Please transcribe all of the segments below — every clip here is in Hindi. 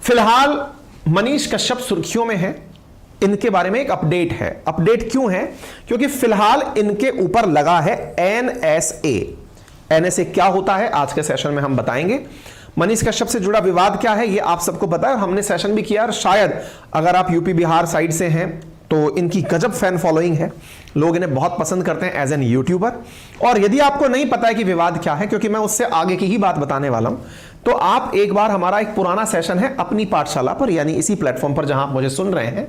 फिलहाल मनीष कश्यप सुर्खियों में है। इनके बारे में एक अपडेट है। अपडेट क्यों है? क्योंकि फिलहाल इनके ऊपर लगा है एनएसए। एनएसए क्या होता है आज के सेशन में हम बताएंगे। मनीष कश्यप से जुड़ा विवाद क्या है ये आप सबको पता है, हमने सेशन भी किया। और शायद अगर आप यूपी बिहार साइड से हैं तो इनकी गजब फैन फॉलोइंग है, लोग इन्हें बहुत पसंद करते हैं एज एन यूट्यूबर। और यदि आपको नहीं पता है कि विवाद क्या है, क्योंकि मैं उससे आगे की ही बात बताने वाला हूं, तो आप एक बार हमारा एक पुराना सेशन है अपनी पाठशाला पर, यानी इसी प्लेटफॉर्म पर जहां आप मुझे सुन रहे हैं,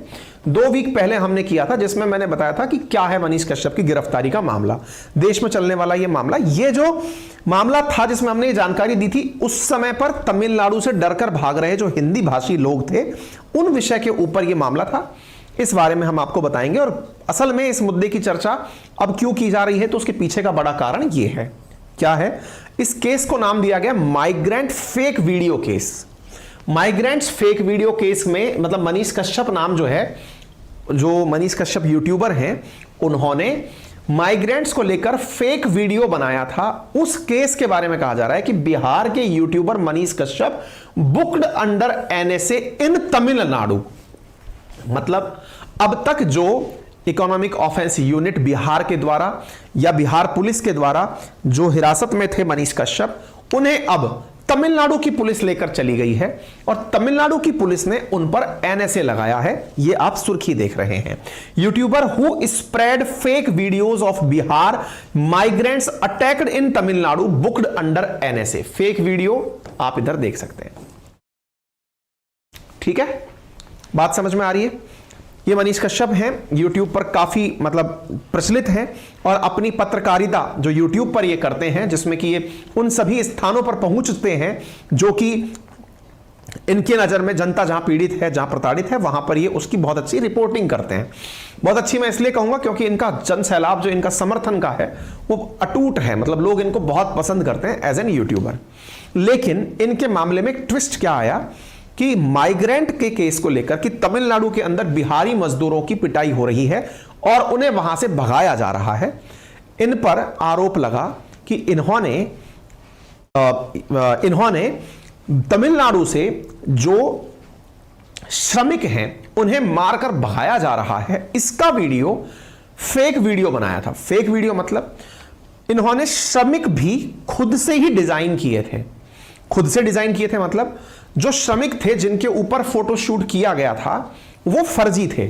2 वीक पहले हमने किया था, जिसमें मैंने बताया था कि क्या है मनीष कश्यप की गिरफ्तारी का मामला, देश में चलने वाला यह मामला। यह जो मामला था जिसमें हमने ये जानकारी दी थी, उस समय पर तमिलनाडु से डरकर भाग रहे जो हिंदी भाषी लोग थे, उन विषय के ऊपर यह मामला था। इस बारे में हम आपको बताएंगे। और असल में इस मुद्दे की चर्चा अब क्यों की जा रही है, तो उसके पीछे का बड़ा कारण यह है। क्या है? इस केस को नाम दिया गया migrant fake video case. Migrants fake video case में मतलब मनीष कश्यप नाम जो है, जो मनीष कश्यप यूट्यूबर हैं, उन्होंने माइग्रेंट्स को लेकर फेक वीडियो बनाया था। उस केस के बारे में कहा जा रहा है कि बिहार के YouTuber Manish Kashyap booked under NSA in Tamil Nadu. मतलब अब तक जो इकोनॉमिक ऑफेंस यूनिट बिहार के द्वारा या बिहार पुलिस के द्वारा जो हिरासत में थे मनीष कश्यप, उन्हें अब तमिलनाडु की पुलिस लेकर चली गई है और तमिलनाडु की पुलिस ने उन पर एनएसए लगाया है। ये आप सुर्खी देख रहे हैं। YouTuber who spread fake videos of Bihar migrants attacked in Tamil Nadu booked under NSA. Fake video आप इधर देख सकते हैं। ठीक है, बात समझ में आ रही है? ये मनीष कश्यप हैं, यूट्यूब पर काफी मतलब प्रचलित हैं और अपनी पत्रकारिता जो यूट्यूब पर ये करते हैं, जिसमें कि ये उन सभी स्थानों पर पहुंचते हैं जो कि इनके नजर में जनता जहां पीड़ित है, जहां प्रताड़ित है, वहां पर ये उसकी बहुत अच्छी रिपोर्टिंग करते हैं। बहुत अच्छी मैं इसलिए कहूंगा क्योंकि इनका जन सैलाब जो इनका समर्थन का है वो अटूट है। मतलब लोग इनको बहुत पसंद करते हैं एज एन यूट्यूबर। लेकिन इनके मामले में एक ट्विस्ट क्या आया कि माइग्रेंट के केस को लेकर कि तमिलनाडु के अंदर बिहारी मजदूरों की पिटाई हो रही है और उन्हें वहां से भगाया जा रहा है। इन पर आरोप लगा कि इन्होंने तमिलनाडु से जो श्रमिक हैं उन्हें मारकर भगाया जा रहा है, इसका वीडियो फेक वीडियो बनाया था। फेक वीडियो मतलब इन्होंने श्रमिक भी खुद से ही डिजाइन किए थे। खुद से डिजाइन किए थे मतलब जो श्रमिक थे जिनके ऊपर फोटोशूट किया गया था वो फर्जी थे।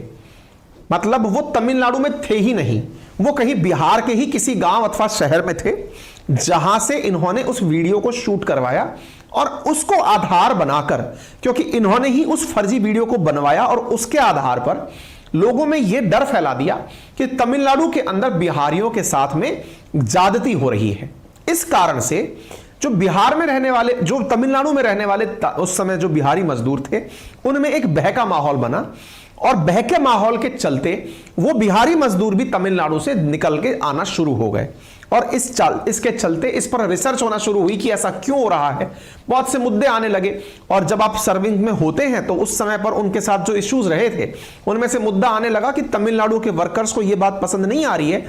मतलब वो तमिलनाडु में थे ही नहीं, वो कहीं बिहार के ही किसी गांव अथवा शहर में थे, जहां से इन्होंने उस वीडियो को शूट करवाया और उसको आधार बनाकर, क्योंकि इन्होंने ही उस फर्जी वीडियो को बनवाया और उसके आधार पर लोगों में यह डर फैला दिया कि तमिलनाडु के अंदर बिहारियों के साथ में ज्यादती हो रही है। इस कारण से जो बिहार में रहने वाले, जो तमिलनाडु में रहने वाले उस समय जो बिहारी मजदूर थे, उनमें एक बहका माहौल बना और बहके माहौल के चलते वो बिहारी मजदूर भी तमिलनाडु से निकल के आना शुरू हो गए। और इसके चलते इस पर रिसर्च होना शुरू हुई कि ऐसा क्यों हो रहा है। बहुत से मुद्दे आने लगे और जब आप सर्विंग में होते हैं तो उस समय पर उनके साथ जो इश्यूज रहे थे उनमें से मुद्दा आने लगा कि तमिलनाडु के वर्कर्स को यह बात पसंद नहीं आ रही है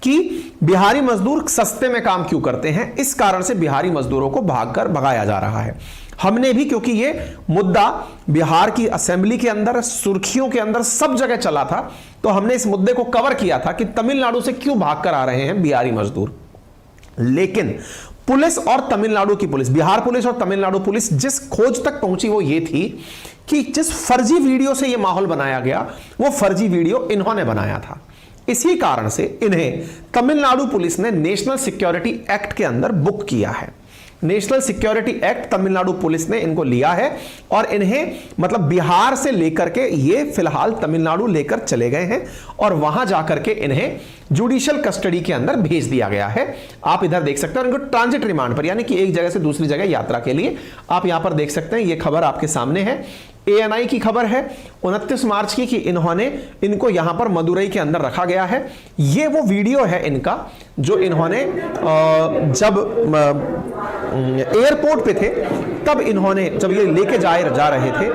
कि बिहारी मजदूर सस्ते में काम क्यों करते हैं। इस कारण से बिहारी मजदूरों को भागकर भगाया जा रहा है। हमने भी, क्योंकि ये मुद्दा बिहार की असेंबली के अंदर, सुर्खियों के अंदर, सब जगह चला था, तो हमने इस मुद्दे को कवर किया था कि तमिलनाडु से क्यों भागकर आ रहे हैं बिहारी मजदूर। लेकिन पुलिस और तमिलनाडु की पुलिस, बिहार पुलिस और तमिलनाडु पुलिस जिस खोज तक पहुंची वो ये थी कि जिस फर्जी वीडियो से यह माहौल बनाया गया वो फर्जी वीडियो इन्होंने बनाया था। इसी कारण से इन्हें तमिलनाडु पुलिस ने नेशनल सिक्योरिटी एक्ट के अंदर बुक किया है। National security act Tamil Nadu police ने इनको लिया है और इन्हें मतलब बिहार से लेकर के ये फिलहाल तमिलनाडु लेकर चले गए हैं और वहां जाकर के इन्हें जुडिशियल कस्टडी के अंदर भेज दिया गया है। आप इधर देख सकते हैं इनको ट्रांजिट रिमांड पर, यानी कि एक जगह से दूसरी जगह यात्रा के लिए। आप यहां पर देख सकते हैं, ये खबर आपके सामने है, ANI की खबर है 29 मार्च की, कि इनको यहां पर मदुरई के अंदर रखा गया है। ये वो वीडियो है इनका जो इन्होंने जब एयरपोर्ट पे थे तब इन्होंने, जब ये लेके जा रहे थे,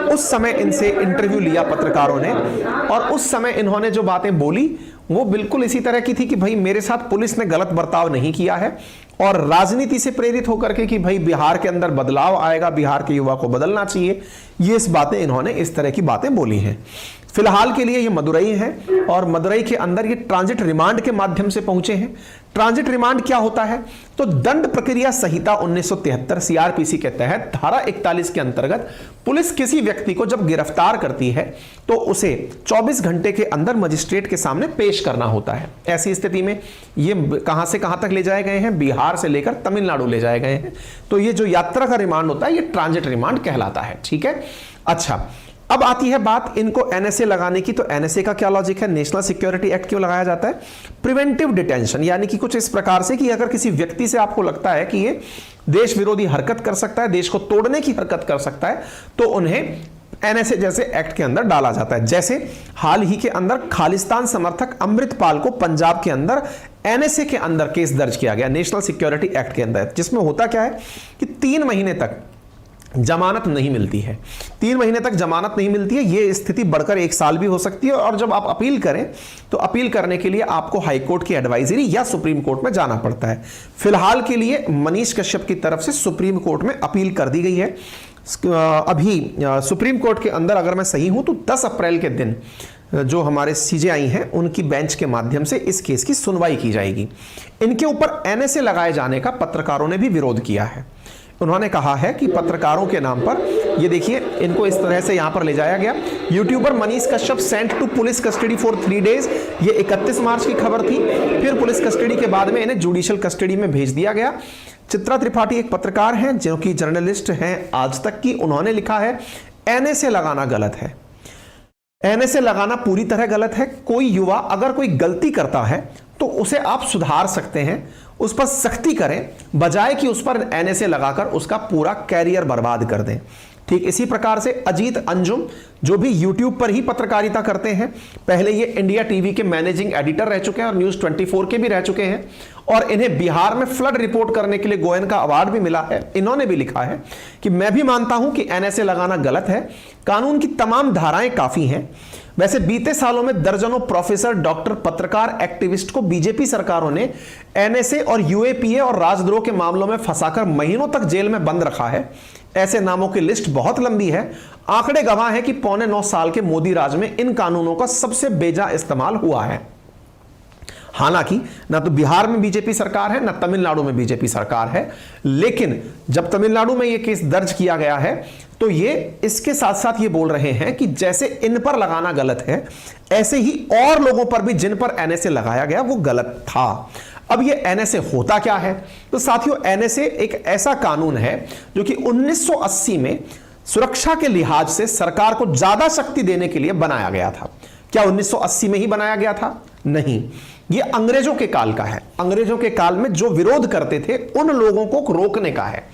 उस समय इनसे इंटरव्यू लिया पत्रकारों ने और उस समय इन्होंने जो बातें बोली वो बिल्कुल इसी तरह की थी कि भाई मेरे साथ पुलिस ने गलत बर्ताव नहीं किया है और राजनीति से प्रेरित होकर के कि भाई बिहार के अंदर बदलाव आएगा, बिहार के युवा को बदलना चाहिए, ये इस बातें इन्होंने इस तरह की बातें बोली हैं। फिलहाल के लिए ये मदुरई है और मदुरई के अंदर ये ट्रांजिट रिमांड के माध्यम से पहुंचे हैं। ट्रांजिट रिमांड क्या होता है? तो दंड प्रक्रिया संहिता 1973 सीआरपीसी के तहत धारा 41 के अंतर्गत पुलिस किसी व्यक्ति को जब गिरफ्तार करती है तो उसे 24 घंटे के अंदर मजिस्ट्रेट के सामने पेश करना होता है। ऐसी स्थिति में ये कहां से कहां तक ले जाए गए हैं? बिहार से लेकर तमिलनाडु ले जाए गए हैं। तो ये जो यात्रा का रिमांड होता है ये ट्रांजिट रिमांड कहलाता है। ठीक है, अच्छा अब आती है बात इनको एनएसए लगाने की। तो एनएसए का क्या लॉजिक है? नेशनल सिक्योरिटी एक्ट क्यों लगाया जाता है? प्रिवेंटिव डिटेंशन, यानी कि कुछ इस प्रकार से कि अगर किसी व्यक्ति से आपको लगता है कि ये देश विरोधी हरकत कर सकता है, देश को तोड़ने की हरकत कर सकता है, तो उन्हें एनएसए जैसे एक्ट के अंदर डाला जाता है। जैसे हाल ही के अंदर खालिस्तान समर्थक अमृतपाल को पंजाब के अंदर एनएसए के अंदर केस दर्ज किया गया, नेशनल सिक्योरिटी एक्ट के अंदर, जिसमें होता क्या है कि 3 महीने तक जमानत नहीं मिलती है। 3 महीने तक जमानत नहीं मिलती है, यह स्थिति बढ़कर 1 साल भी हो सकती है। और जब आप अपील करें तो अपील करने के लिए आपको हाई कोर्ट की एडवाइजरी या सुप्रीम कोर्ट में जाना पड़ता है। फिलहाल के लिए मनीष कश्यप की तरफ से सुप्रीम कोर्ट में अपील कर दी गई है। अभी सुप्रीम कोर्ट के अंदर अगर मैं सही हूं तो 10 अप्रैल के दिन जो हमारे सीजेआई हैं उनकी बेंच के माध्यम से इस केस की सुनवाई की जाएगी। इनके ऊपर एनएसए लगाए जाने का पत्रकारों ने भी विरोध किया है। उन्होंने कहा है कि पत्रकारों के नाम पर, ये देखिए इनको इस तरह से यहां पर ले जाया गया। YouTuber Manish Kashyap sent to police custody for 3 days, ये 31 मार्च की खबर थी। फिर पुलिस कस्टडी के बाद में इन्हें जुडिशियल कस्टडी में भेज दिया गया। चित्रा त्रिपाठी एक पत्रकार हैं जो कि जर्नलिस्ट हैं आज तक की, उन्होंने लिखा है एनएसए लगाना गलत है। एनएसए लगाना पूरी तरह गलत है। कोई युवा अगर कोई गलती करता है तो उसे आप सुधार सकते हैं, उस पर सख्ती करें, बजाय कि उस पर एनएसए लगाकर उसका पूरा कैरियर बर्बाद कर दें। ठीक इसी प्रकार से अजीत अंजुम जो भी यूट्यूब पर ही पत्रकारिता करते हैं, पहले ये इंडिया टीवी के मैनेजिंग एडिटर रह चुके हैं और न्यूज़ 24 के भी रह चुके हैं, और इन्हें बिहार में फ्लड रिपोर्ट करने के लिए गोयनका अवार्ड भी मिला है। इन्होंने भी लिखा है कि मैं भी मानता हूं कि एनएसए लगाना गलत है, कानून की तमाम धाराएं काफी हैं। वैसे बीते सालों में दर्जनों प्रोफेसर, डॉक्टर, पत्रकार, एक्टिविस्ट को बीजेपी सरकारों ने एनएसए और यूएपीए और राजद्रोह के मामलों में फंसाकर महीनों तक जेल में बंद रखा है। ऐसे नामों की लिस्ट बहुत लंबी है। आंकड़े गवाह हैं कि 8.25 साल के मोदी राज में इन कानूनों का सबसे बेजा इस्तेमाल हुआ है। हालांकि ना तो बिहार में बीजेपी सरकार है, ना तमिलनाडु में बीजेपी सरकार है, लेकिन जब तमिलनाडु में यह केस दर्ज किया गया है तो ये इसके साथ साथ ये बोल रहे हैं कि जैसे इन पर लगाना गलत है, ऐसे ही और लोगों पर भी जिन पर एनएसए लगाया गया वो गलत था। अब ये एनएसए होता क्या है? तो साथियों, एनएसए एक ऐसा कानून है जो कि 1980 में सुरक्षा के लिहाज से सरकार को ज्यादा शक्ति देने के लिए बनाया गया था। क्या 1980 में ही बनाया गया था? नहीं, ये अंग्रेजों के काल का है। अंग्रेजों के काल में जो विरोध करते थे उन लोगों को रोकने का है।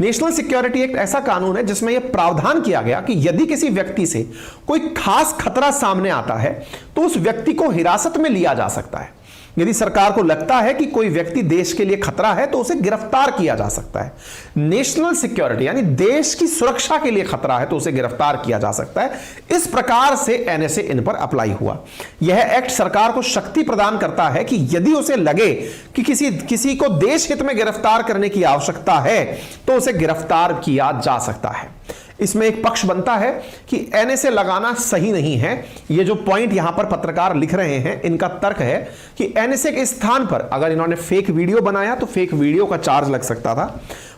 नेशनल सिक्योरिटी एक्ट ऐसा कानून है जिसमें यह प्रावधान किया गया कि यदि किसी व्यक्ति से कोई खास खतरा सामने आता है तो उस व्यक्ति को हिरासत में लिया जा सकता है। यदि सरकार को लगता है कि कोई व्यक्ति देश के लिए खतरा है तो उसे गिरफ्तार किया जा सकता है। नेशनल सिक्योरिटी यानी देश की सुरक्षा के लिए खतरा है तो उसे गिरफ्तार किया जा सकता है। इस प्रकार से एनएसए इन पर अप्लाई हुआ। यह एक्ट सरकार को शक्ति प्रदान करता है कि यदि उसे लगे कि किसी को देश हित में गिरफ्तार करने की आवश्यकता है तो उसे गिरफ्तार किया जा सकता है। इसमें एक पक्ष बनता है कि एनएसए लगाना सही नहीं है। ये जो पॉइंट यहां पर पत्रकार लिख रहे हैं, इनका तर्क है कि एनएसए के स्थान पर अगर इन्होंने फेक वीडियो बनाया तो फेक वीडियो का चार्ज लग सकता था।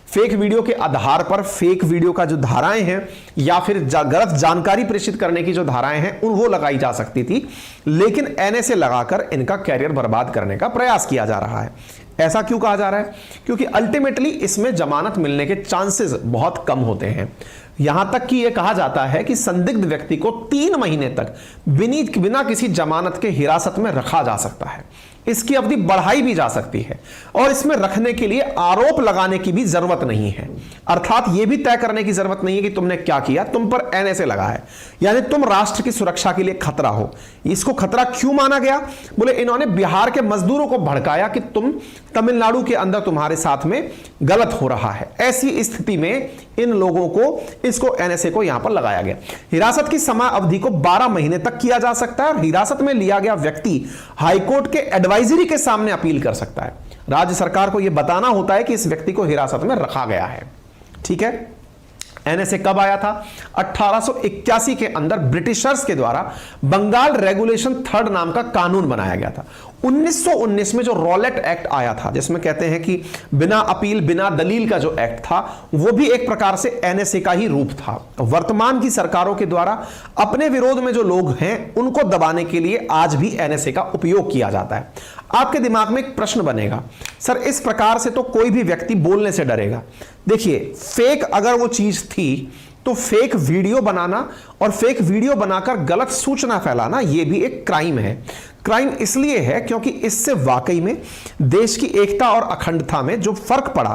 फेक वीडियो के आधार पर फेक वीडियो का जो धाराएं हैं या फिर गलत जानकारी प्रेषित करने की जो धाराएं हैं वो लगाई जा सकती थी, लेकिन एनएसए लगाकर इनका कैरियर बर्बाद करने का प्रयास किया जा रहा है। ऐसा क्यों कहा जा रहा है? क्योंकि अल्टीमेटली इसमें जमानत मिलने के चांसेस बहुत कम होते हैं। यहां तक कि यह कहा जाता है कि संदिग्ध व्यक्ति को 3 महीने तक बिना किसी जमानत के हिरासत में रखा जा सकता है। इसकी अवधि बढ़ाई भी जा सकती है और इसमें रखने के लिए आरोप लगाने की भी जरूरत नहीं है। अर्थात यह भी तय करने की जरूरत नहीं है कि तुमने क्या किया, तुम पर एनएसए लगा है, यानी तुम राष्ट्र की सुरक्षा के लिए खतरा हो। इसको खतरा क्यों माना गया? बोले इन्होंने बिहार के मजदूरों को भड़काया कि तुम तमिलनाडु के अंदर तुम्हारे साथ में गलत हो रहा है। ऐसी स्थिति में इन लोगों को, इसको एनएसए को यहां पर लगाया गया। हिरासत की समय अवधि को 12 महीने तक किया जा सकता है और हिरासत में लिया गया व्यक्ति हाईकोर्ट के एडवाइजरी के सामने अपील कर सकता है। राज्य सरकार को यह बताना होता है कि इस व्यक्ति को हिरासत में रखा गया है। ठीक है, एनएसए कब आया था? 1881 के अंदर ब्रिटिशर्स के द्वारा बंगाल रेगुलेशन थर्ड नाम का कानून बनाया गया था। 1919 में जो रॉलेट एक्ट आया था, जिसमें कहते हैं कि बिना अपील बिना दलील का जो एक्ट था, वो भी एक प्रकार से एनएसए का ही रूप था। वर्तमान की सरकारों के द्वारा अपने विरोध में जो लोग हैं उनको दबाने के लिए आज भी एनएसए का उपयोग किया जाता है। आपके दिमाग में एक प्रश्न बनेगा, सर इस प्रकार से तो कोई भी व्यक्ति बोलने से डरेगा। देखिए, फेक अगर वो चीज थी तो फेक वीडियो बनाना और फेक वीडियो बनाकर गलत सूचना फैलाना यह भी एक क्राइम है। क्राइम इसलिए है क्योंकि इससे वाकई में देश की एकता और अखंडता में जो फर्क पड़ा,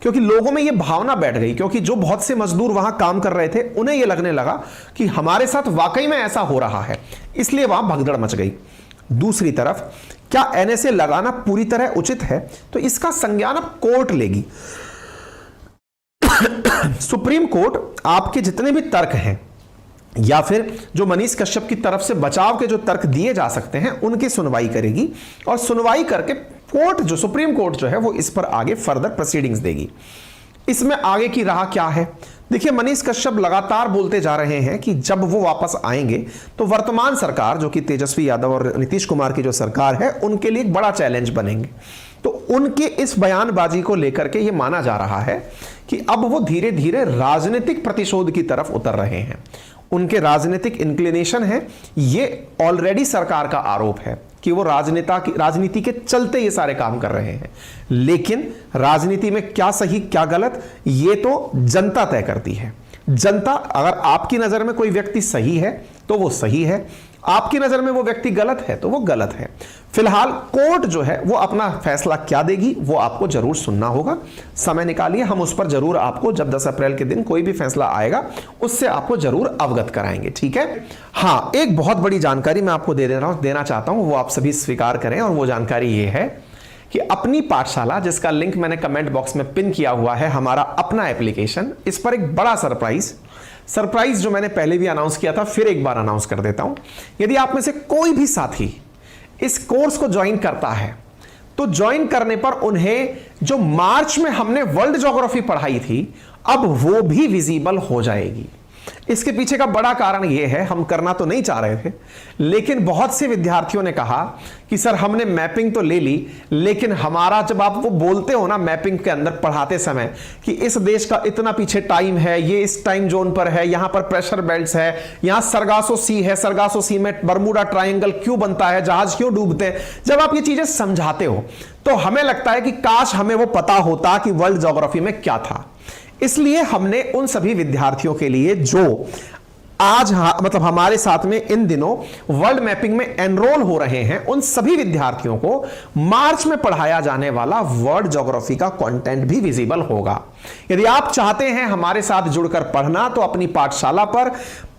क्योंकि लोगों में यह भावना बैठ गई, क्योंकि जो बहुत से मजदूर वहां काम कर रहे थे उन्हें यह लगने लगा कि हमारे साथ वाकई में ऐसा हो रहा है, इसलिए वहां भगदड़ मच गई। दूसरी तरफ क्या एनएसए लगाना पूरी तरह उचित है? तो इसका संज्ञान अब कोर्ट लेगी। सुप्रीम कोर्ट आपके जितने भी तर्क हैं या फिर जो मनीष कश्यप की तरफ से बचाव के जो तर्क दिए जा सकते हैं उनकी सुनवाई करेगी और सुनवाई करके कोर्ट जो सुप्रीम कोर्ट जो है वो इस पर आगे फर्दर प्रोसीडिंग्स देगी। इसमें आगे की राह क्या है? देखिए, मनीष कश्यप लगातार बोलते जा रहे हैं कि जब वो वापस आएंगे तो वर्तमान सरकार जो कि तेजस्वी यादव और नीतीश कुमार की जो सरकार है उनके लिए एक बड़ा चैलेंज बनेंगे। तो उनके इस बयानबाजी को लेकर के ये माना जा रहा है कि अब वो धीरे धीरे राजनीतिक प्रतिशोध की तरफ उतर रहे हैं। उनके राजनीतिक इंक्लिनेशन है, ये ऑलरेडी सरकार का आरोप है कि वो राजनीति के चलते ये सारे काम कर रहे हैं। लेकिन राजनीति में क्या सही क्या गलत ये तो जनता तय करती है। जनता, अगर आपकी नजर में कोई व्यक्ति सही है तो वो सही है, आपकी नजर में वो व्यक्ति गलत है तो वो गलत है। फिलहाल कोर्ट जो है वो अपना फैसला क्या देगी वो आपको जरूर सुनना होगा। समय निकालिए, हम उस पर जरूर आपको जब 10 अप्रैल के दिन कोई भी फैसला आएगा उससे आपको जरूर अवगत कराएंगे। ठीक है, हाँ, एक बहुत बड़ी जानकारी मैं आपको देना चाहता हूं, वो आप सभी स्वीकार करें। और वो जानकारी ये है कि अपनी पाठशाला, जिसका लिंक मैंने कमेंट बॉक्स में पिन किया हुआ है, हमारा अपना एप्लीकेशन, इस पर एक बड़ा सरप्राइज जो मैंने पहले भी अनाउंस किया था फिर एक बार अनाउंस कर देता हूं। यदि आप में से कोई भी साथी इस कोर्स को ज्वाइन करता है तो ज्वाइन करने पर उन्हें जो मार्च में हमने वर्ल्ड ज्योग्राफी पढ़ाई थी अब वो भी विजिबल हो जाएगी। इसके पीछे का बड़ा कारण यह है, हम करना तो नहीं चाह रहे थे, लेकिन बहुत से विद्यार्थियों ने कहा कि सर हमने मैपिंग तो ले ली, लेकिन हमारा जब आप वो बोलते हो ना मैपिंग के अंदर पढ़ाते समय कि इस देश का इतना पीछे टाइम है, ये इस टाइम जोन पर है, यहां पर प्रेशर बेल्ट्स है, यहां सरगासो सी है, सरगासो सी में बर्मुडा ट्रायंगल क्यों बनता है, जहाज क्यों डूबते हैं, जब आप ये चीजें समझाते हो तो हमें लगता है कि काश हमें वो पता होता कि वर्ल्ड ज्योग्राफी में क्या था। इसलिए हमने उन सभी विद्यार्थियों के लिए जो आज मतलब हमारे साथ में इन दिनों वर्ल्ड मैपिंग में एनरोल हो रहे हैं, उन सभी विद्यार्थियों को मार्च में पढ़ाया जाने वाला वर्ल्ड ज्योग्राफी का कंटेंट भी विजिबल होगा। यदि आप चाहते हैं हमारे साथ जुड़कर पढ़ना तो अपनी पाठशाला पर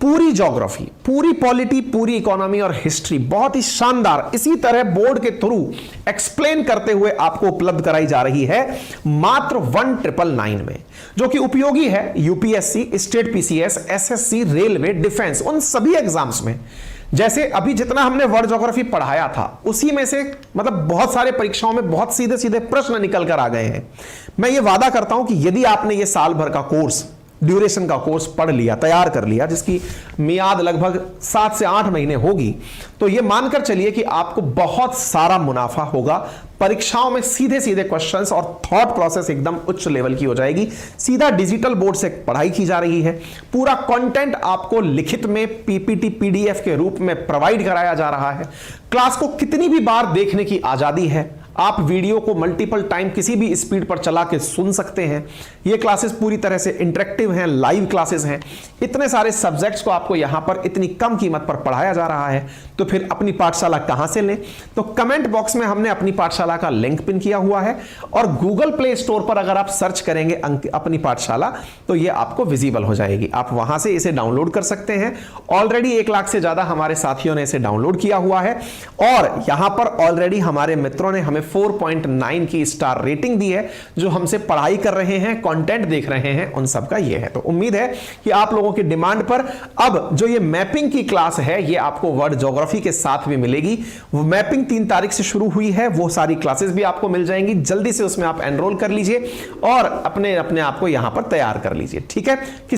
पूरी ज्योग्राफी, पूरी पॉलिटी, पूरी इकोनॉमी और हिस्ट्री बहुत ही शानदार इसी तरह बोर्ड के थ्रू एक्सप्लेन करते हुए आपको उपलब्ध कराई जा रही है मात्र 1999 में, जो कि उपयोगी है UPSC, state PCS, SSC, railway, defence, उन सभी एग्जाम्स में। जैसे अभी जितना हमने वर्ल्ड ज्योग्राफी पढ़ाया था उसी में से मतलब बहुत सारे परीक्षाओं में बहुत सीधे सीधे प्रश्न निकल कर आ गए हैं। मैं ये वादा करता हूं कि यदि आपने ये साल भर का कोर्स, ड्यूरेशन का कोर्स पढ़ लिया, तैयार कर लिया, जिसकी मियाद लगभग 7 से 8 महीने होगी, तो यह मानकर चलिए कि आपको बहुत सारा मुनाफा होगा। परीक्षाओं में सीधे सीधे क्वेश्चंस और थॉट प्रोसेस एकदम उच्च लेवल की हो जाएगी। सीधा डिजिटल बोर्ड से पढ़ाई की जा रही है। पूरा कंटेंट आपको लिखित में पीपीटी, पीडीएफ के रूप में प्रोवाइड कराया जा रहा है। क्लास को कितनी भी बार देखने की आजादी है। आप वीडियो को मल्टीपल टाइम किसी भी स्पीड पर चला के सुन सकते हैं। ये क्लासेस पूरी तरह से इंटरेक्टिव हैं, लाइव क्लासेस हैं। इतने सारे सब्जेक्ट्स को आपको यहां पर इतनी कम कीमत पर पढ़ाया जा रहा है, तो फिर अपनी पाठशाला कहां से लें? तो कमेंट बॉक्स में हमने अपनी पाठशाला का लिंक पिन किया हुआ है और गूगल प्ले स्टोर पर अगर आप सर्च करेंगे अपनी पाठशाला तो ये आपको विजिबल हो जाएगी। आप वहां से इसे डाउनलोड कर सकते हैं। ऑलरेडी 1 लाख से ज्यादा हमारे साथियों ने इसे डाउनलोड किया हुआ है और यहां पर ऑलरेडी हमारे मित्रों ने हमें 4.9 की स्टार रेटिंग दी है। जो हमसे पढ़ाई कर रहे हैं, कंटेंट देख रहे हैं, उन सबका ये है। तो उम्मीद है कि आप लोगों की डिमांड पर अब जो ये मैपिंग की क्लास है ये आपको वर्ल्ड ज्योग्राफी के साथ भी मिलेगी। वो मैपिंग 3 तारीख से शुरू हुई है, वो सारी क्लासेस भी आपको मिल जाएंगी। जल्दी से उसमें आप एनरोल कर लीजिए और अपने आप को यहां पर तैयार कर लीजिए, ठीक है।